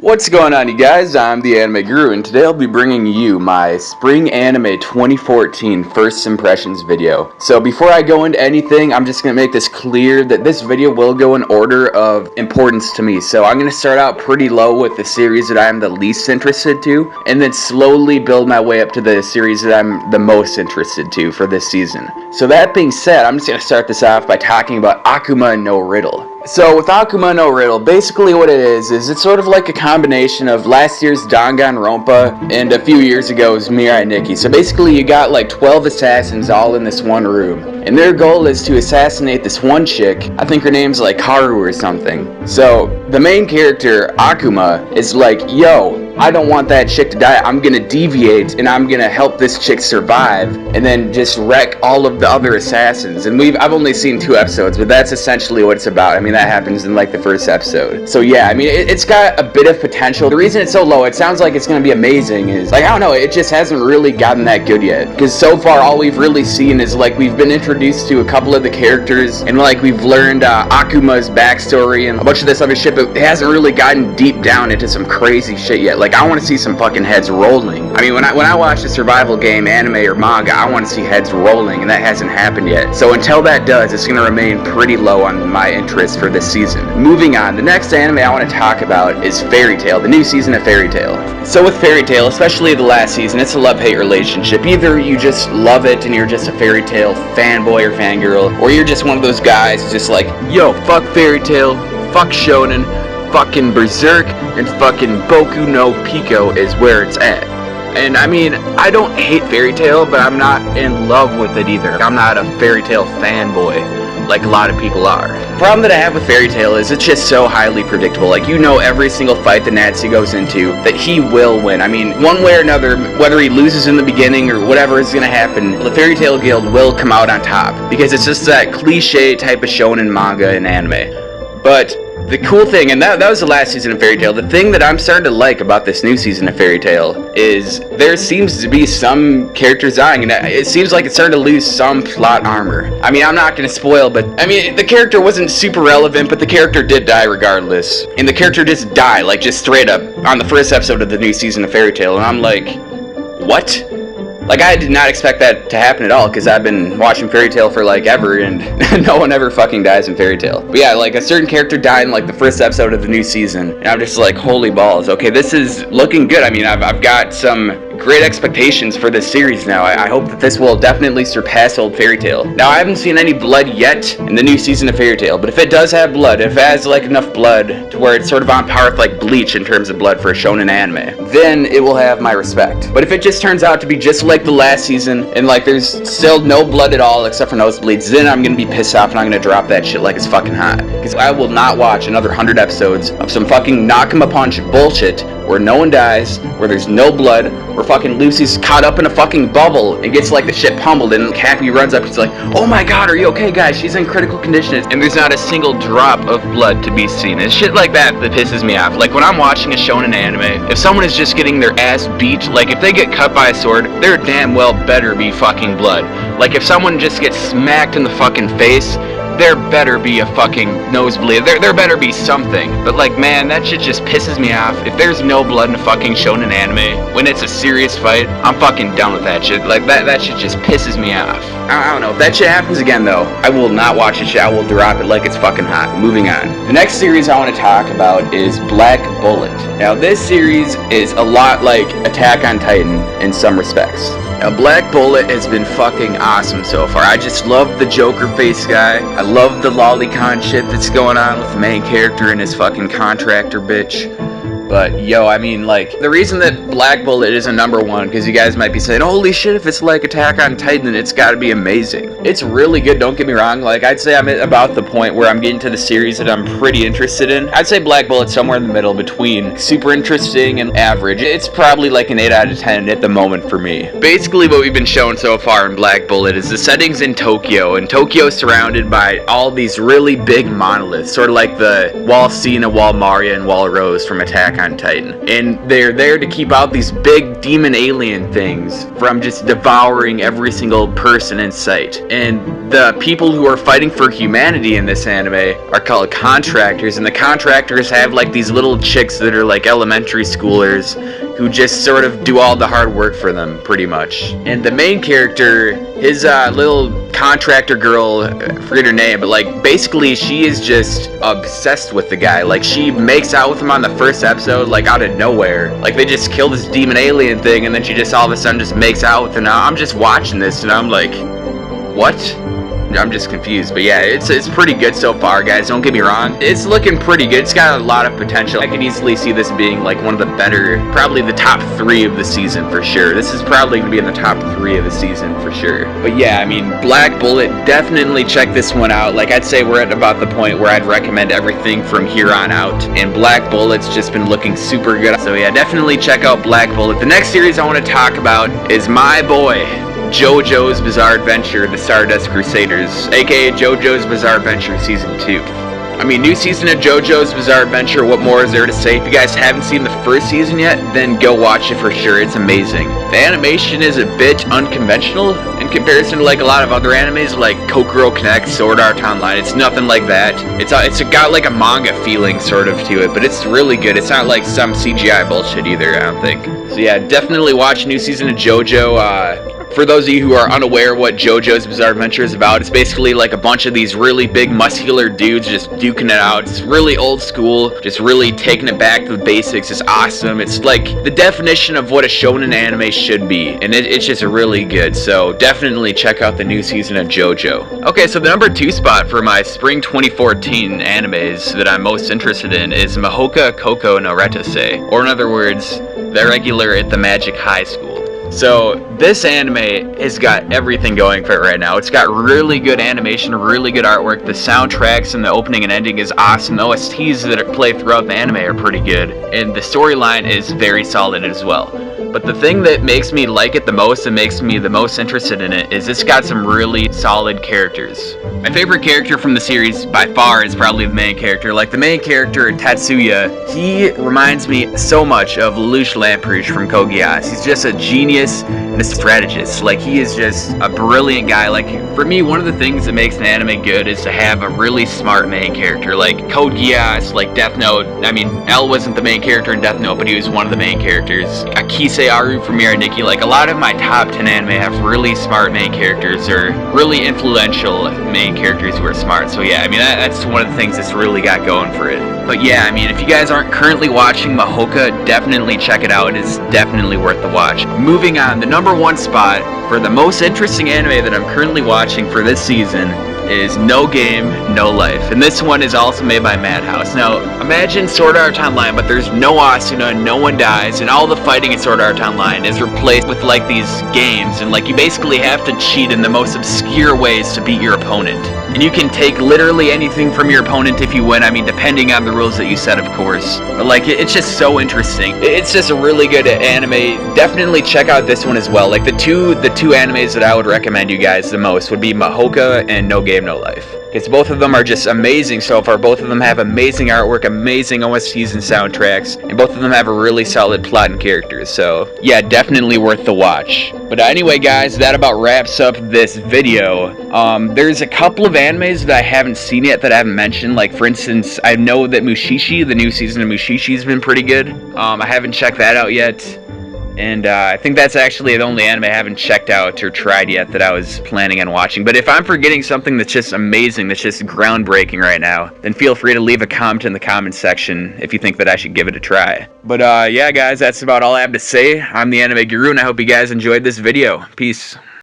What's going on, you guys? I'm the Anime Guru, and today I'll be bringing you my Spring Anime 2014 First Impressions video. So before I go into anything, I'm just going to make this clear that this video will go in order of importance to me. So I'm going to start out pretty low with the series that I'm the least interested to, and then slowly build my way up to the series that I'm the most interested to for this season. So that being said, I'm just going to start this off by talking about Akuma no Riddle. So with Akuma no Riddle, basically what it is it's sort of like a combination of last year's Danganronpa and a few years ago's Mirai Nikki. So basically you got like 12 assassins all in this one room, and their goal is to assassinate this one chick. I think her name's like Haru or something. So the main character, Akuma, is like, yo, I don't want that chick to die. I'm gonna deviate and I'm gonna help this chick survive and then just wreck all of the other assassins. And I've only seen 2 episodes, but that's essentially what it's about. I mean, that happens in like the first episode. So yeah, I mean, it's got a bit of potential. The reason it's so low, it sounds like it's gonna be amazing, is like, I don't know, it just hasn't really gotten that good yet. Because so far all we've really seen is like we've been introduced to a couple of the characters and like we've learned Akuma's backstory and a bunch of this other shit, but it hasn't really gotten deep down into some crazy shit yet. Like, I want to see some fucking heads rolling. I mean, when I watch a survival game, anime, or manga, I want to see heads rolling, and that hasn't happened yet. So until that does, it's going to remain pretty low on my interest for this season. Moving on, the next anime I want to talk about is Fairy Tail, the new season of Fairy Tail. So with Fairy Tail, especially the last season, it's a love-hate relationship. Either you just love it and you're just a Fairy Tail fanboy or fangirl, or you're just one of those guys who's just like, yo, fuck Fairy Tail, fuck Shonen, fucking Berserk, and fucking Boku no Pico is where it's at. And I mean, I don't hate Fairy Tail, but I'm not in love with it either. I'm not a Fairy Tail fanboy like a lot of people are. The problem that I have with Fairy Tail is it's just so highly predictable. Like, you know every single fight that Natsu goes into that he will win. I mean, one way or another, whether he loses in the beginning or whatever is gonna happen, the Fairy Tail Guild will come out on top, because it's just that cliche type of shonen manga and anime. But the cool thing, and that was the last season of Fairy Tail, the thing that I'm starting to like about this new season of Fairy Tail is there seems to be some characters dying, and it seems like it's starting to lose some plot armor. I mean, I'm not going to spoil, but I mean, the character wasn't super relevant, but the character did die regardless. And the character just died, like, just straight up on the first episode of the new season of Fairy Tail, and I'm like, what? Like, I did not expect that to happen at all, because I've been watching Fairy Tail for, like, ever, and no one ever fucking dies in Fairy Tail. But yeah, like, a certain character died in, like, the first episode of the new season, and I'm just like, holy balls, okay, this is looking good. I mean, I've got some great expectations for this series now. I hope that this will definitely surpass old Fairy Tail. Now, I haven't seen any blood yet in the new season of Fairy Tail, but if it does have blood, if it has, like, enough blood to where it's sort of on par with, like, Bleach in terms of blood for a shonen anime, then it will have my respect. But if it just turns out to be just like the last season, and like there's still no blood at all except for nosebleeds, then I'm gonna be pissed off and I'm gonna drop that shit like it's fucking hot. Because I will not watch another 100 episodes of some fucking knock-em-a-punch bullshit where no one dies, where there's no blood, where fucking Lucy's caught up in a fucking bubble and gets like the shit pummeled, and Happy runs up, he's like, oh my god, are you okay, guys? She's in critical condition, and there's not a single drop of blood to be seen. It's shit like that pisses me off. Like, when I'm watching a shonen anime, if someone is just getting their ass beat, like if they get cut by a sword, there damn well better be fucking blood. Like, if someone just gets smacked in the fucking face, there better be a fucking nosebleed. There better be something. But like, man, that shit just pisses me off. If there's no blood in a fucking shonen anime, when it's a serious fight, I'm fucking done with that shit. Like, that shit just pisses me off. I don't know. If that shit happens again, though, I will not watch this shit. I will drop it like it's fucking hot. Moving on. The next series I want to talk about is Black Bullet. Now, this series is a lot like Attack on Titan in some respects. Now, Black Bullet has been fucking awesome so far. I just love the Joker face guy. I love the lolicon shit that's going on with the main character and his fucking contractor bitch. But, yo, I mean, like, the reason that Black Bullet isn't #1, because you guys might be saying, holy shit, if it's like Attack on Titan, then it's gotta be amazing. It's really good, don't get me wrong. Like, I'd say I'm at about the point where I'm getting to the series that I'm pretty interested in. I'd say Black Bullet's somewhere in the middle between super interesting and average. It's probably like an 8 out of 10 at the moment for me. Basically, what we've been shown so far in Black Bullet is the settings in Tokyo, and Tokyo's surrounded by all these really big monoliths, sort of like the Wall Cena, Wall Maria, and Wall Rose from Attack on Titan. And they're there to keep out these big demon alien things from just devouring every single person in sight. And the people who are fighting for humanity in this anime are called contractors, and the contractors have like these little chicks that are like elementary schoolers who just sort of do all the hard work for them, pretty much. And the main character, his little contractor girl, I forget her name, but like basically she is just obsessed with the guy. Like she makes out with him on the first episode, like out of nowhere. Like they just kill this demon alien thing, and then she just all of a sudden just makes out with him. Now I'm just watching this and I'm like, what? I'm just confused, but yeah, it's pretty good so far, guys. Don't get me wrong, it's looking pretty good. It's got a lot of potential. I can easily see this being like one of the better, probably the top 3 of the season for sure. This is probably gonna be in the top 3 of the season for sure. But yeah, I mean, Black Bullet, definitely check this one out. Like I'd say we're at about the point where I'd recommend everything from here on out, and Black Bullet's just been looking super good. So yeah, definitely check out Black Bullet. The next series I want to talk about is my boy JoJo's Bizarre Adventure, The Stardust Crusaders, aka JoJo's Bizarre Adventure Season 2. I mean, new season of JoJo's Bizarre Adventure, what more is there to say? If you guys haven't seen the first season yet, then go watch it for sure, it's amazing. The animation is a bit unconventional in comparison to like a lot of other animes like Kokoro Connect, Sword Art Online. It's nothing like that. It's got like a manga feeling sort of to it, but it's really good. It's not like some CGI bullshit either, I don't think. So yeah, definitely watch new season of JoJo. For those of you who are unaware what JoJo's Bizarre Adventure is about, it's basically like a bunch of these really big muscular dudes just duking it out. It's really old school, just really taking it back to the basics. It's awesome. It's like the definition of what a shonen anime should be, and it's just really good. So definitely check out the new season of JoJo. Okay, so the number 2 spot for my spring 2014 animes that I'm most interested in is Mahoka Koko no Retase, or in other words, The Regular at the Magic High School. So this anime has got everything going for it right now. It's got really good animation, really good artwork. The soundtracks and the opening and ending is awesome. The OSTs that play throughout the anime are pretty good. And the storyline is very solid as well. But the thing that makes me like it the most and makes me the most interested in it is it's got some really solid characters. My favorite character from the series by far is probably the main character. Like the main character, Tatsuya, he reminds me so much of Lelouch Lamperouche from Code Geass. He's just a genius and a strategist. Like he is just a brilliant guy. Like for me, one of the things that makes an anime good is to have a really smart main character. Like Code Geass, like Death Note. I mean, L wasn't the main character in Death Note, but he was one of the main characters. Akise Aru from Miraniki. Like a lot of my top 10 anime have really smart main characters or really influential main characters who are smart. So yeah, I mean that's one of the things that's really got going for it. But yeah, I mean if you guys aren't currently watching Mahoka, definitely check it out. It is definitely worth the watch. Moving on, the number 1 spot for the most interesting anime that I'm currently watching for this season is No Game, No Life. And this one is also made by Madhouse. Now, imagine Sword Art Online, but there's no Asuna, no one dies, and all the fighting in Sword Art Online is replaced with like these games, and like you basically have to cheat in the most obscure ways to beat your opponent. And you can take literally anything from your opponent if you win. I mean, depending on the rules that you set, of course. But like, it's just so interesting. It's just a really good anime. Definitely check out this one as well. Like the two animes that I would recommend you guys the most would be Mahoka and No Game, No Life. Because both of them are just amazing so far. Both of them have amazing artwork, amazing OSTs and soundtracks, and both of them have a really solid plot and characters. So yeah, definitely worth the watch. But anyway guys, that about wraps up this video. There's a couple of animes that I haven't seen yet that I haven't mentioned. Like for instance, I know that Mushishi, the new season of Mushishi, has been pretty good. I haven't checked that out yet. And I think that's actually the only anime I haven't checked out or tried yet that I was planning on watching. But if I'm forgetting something that's just amazing, that's just groundbreaking right now, then feel free to leave a comment in the comment section if you think that I should give it a try. But yeah guys, that's about all I have to say. I'm the Anime Guru, and I hope you guys enjoyed this video. Peace.